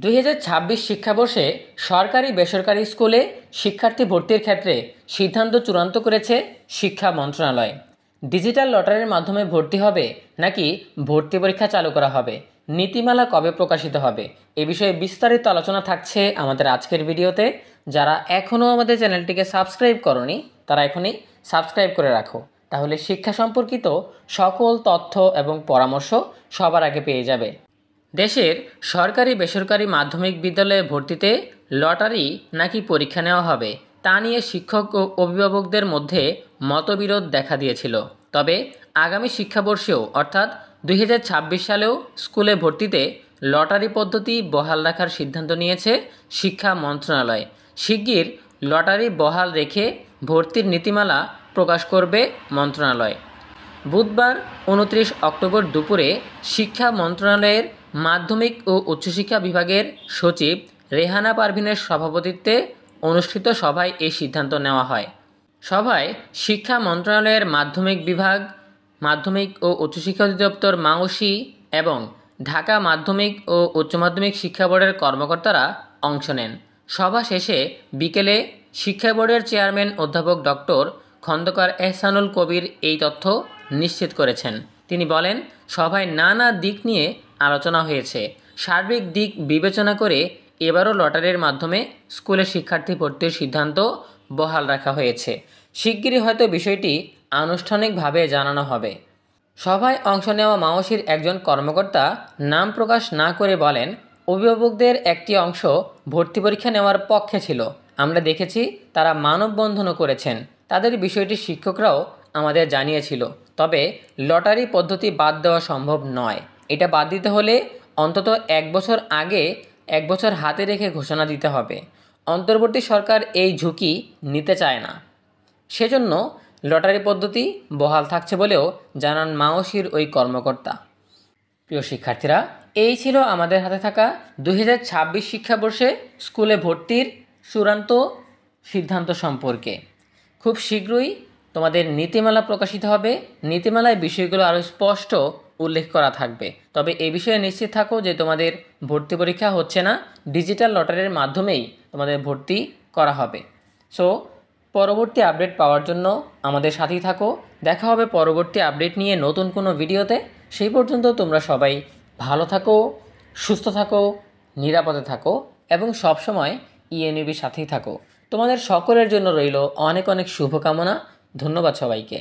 2026 শিক্ষাবর্ষে সরকারি বেসরকারি স্কুলে শিক্ষার্থী ভর্তির ক্ষেত্রে সিদ্ধান্ত চূড়ান্ত করেছে শিক্ষা মন্ত্রণালয়। ডিজিটাল লটারির মাধ্যমে ভর্তি হবে নাকি ভর্তি পরীক্ষা চালু করা হবে, নীতিমালা কবে প্রকাশিত হবে, এ বিষয়ে বিস্তারিত আলোচনা থাকছে আমাদের আজকের ভিডিওতে। যারা এখনও আমাদের চ্যানেলটিকে সাবস্ক্রাইব করনি তারা এখনই সাবস্ক্রাইব করে রাখো, তাহলে শিক্ষা সম্পর্কিত সকল তথ্য এবং পরামর্শ সবার আগে পেয়ে যাবে। দেশের সরকারি বেসরকারি মাধ্যমিক বিদ্যালয়ে ভর্তিতে লটারি নাকি পরীক্ষা নেওয়া হবে তা নিয়ে শিক্ষক ও অভিভাবকদের মধ্যে মতবিরোধ দেখা দিয়েছিল। তবে আগামী শিক্ষাবর্ষেও অর্থাৎ 2026 সালেও স্কুলে ভর্তিতে লটারি পদ্ধতি বহাল রাখার সিদ্ধান্ত নিয়েছে শিক্ষা মন্ত্রণালয়। শিগগির লটারি বহাল রেখে ভর্তির নীতিমালা প্রকাশ করবে মন্ত্রণালয়। বুধবার 29 অক্টোবর দুপুরে শিক্ষা মন্ত্রণালয়ের মাধ্যমিক ও উচ্চশিক্ষা বিভাগের সচিব রেহানা পারভিনের সভাপতিত্বে অনুষ্ঠিত সভায় এই সিদ্ধান্ত নেওয়া হয়। সভায় শিক্ষা মন্ত্রণালয়ের মাধ্যমিক বিভাগ, মাধ্যমিক ও উচ্চশিক্ষা অধিদপ্তর মাওসি এবং ঢাকা মাধ্যমিক ও উচ্চ মাধ্যমিক শিক্ষা বোর্ডের কর্মকর্তারা অংশ নেন। সভা শেষে বিকেলে শিক্ষা বোর্ডের চেয়ারম্যান অধ্যাপক ডক্টর খন্দকার এহসানুল কবির এই তথ্য নিশ্চিত করেছেন। তিনি বলেন, সভায় নানা দিক নিয়ে আলোচনা হয়েছে। সার্বিক দিক বিবেচনা করে এবারও লটারির মাধ্যমে স্কুলে শিক্ষার্থী ভর্তির সিদ্ধান্ত বহাল রাখা হয়েছে। শিগগিরই হয়তো বিষয়টি আনুষ্ঠানিকভাবে জানানো হবে। সভায় অংশ নেওয়া মাওসির একজন কর্মকর্তা নাম প্রকাশ না করে বলেন, অভিভাবকদের একটি অংশ ভর্তি পরীক্ষা নেওয়ার পক্ষে ছিল। আমরা দেখেছি তারা মানববন্ধনও করেছেন। তাদের বিষয়টি শিক্ষকরাও আমাদের জানিয়েছিল। তবে লটারি পদ্ধতি বাদ দেওয়া সম্ভব নয়। এটা বাদ দিতে হলে অন্তত 1 বছর আগে 1 বছর হাতে রেখে ঘোষণা দিতে হবে। অন্তর্বর্তী সরকার এই ঝুঁকি নিতে চায় না, সেজন্য লটারি পদ্ধতি বহাল থাকছে বলেও জানান মাওসির ওই কর্মকর্তা। প্রিয় শিক্ষার্থীরা, এই ছিল আমাদের হাতে থাকা 2026 শিক্ষাবর্ষে স্কুলে ভর্তির চূড়ান্ত সিদ্ধান্ত সম্পর্কে। খুব শীঘ্রই তোমাদের নীতিমালা প্রকাশিত হবে। নীতিমালায় বিষয়গুলো আরও স্পষ্ট উল্লেখ করা থাকবে। তবে এই বিষয়ে নিশ্চিত থাকো যে তোমাদের ভর্তি পরীক্ষা হচ্ছে না, ডিজিটাল লটারির মাধ্যমেই তোমাদের ভর্তি করা হবে। সো পরবর্তী আপডেট পাওয়ার জন্য আমাদের সাথেই থাকো। দেখা হবে পরবর্তী আপডেট নিয়ে নতুন কোনো ভিডিওতে। সেই পর্যন্ত তোমরা সবাই ভালো থাকো, সুস্থ থাকো, নিরাপদে থাকো এবং সবসময় ইএনইউবির সাথেই থাকো। তোমাদের সকলের জন্য রইল অনেক অনেক শুভকামনা। ধন্যবাদ সবাইকে।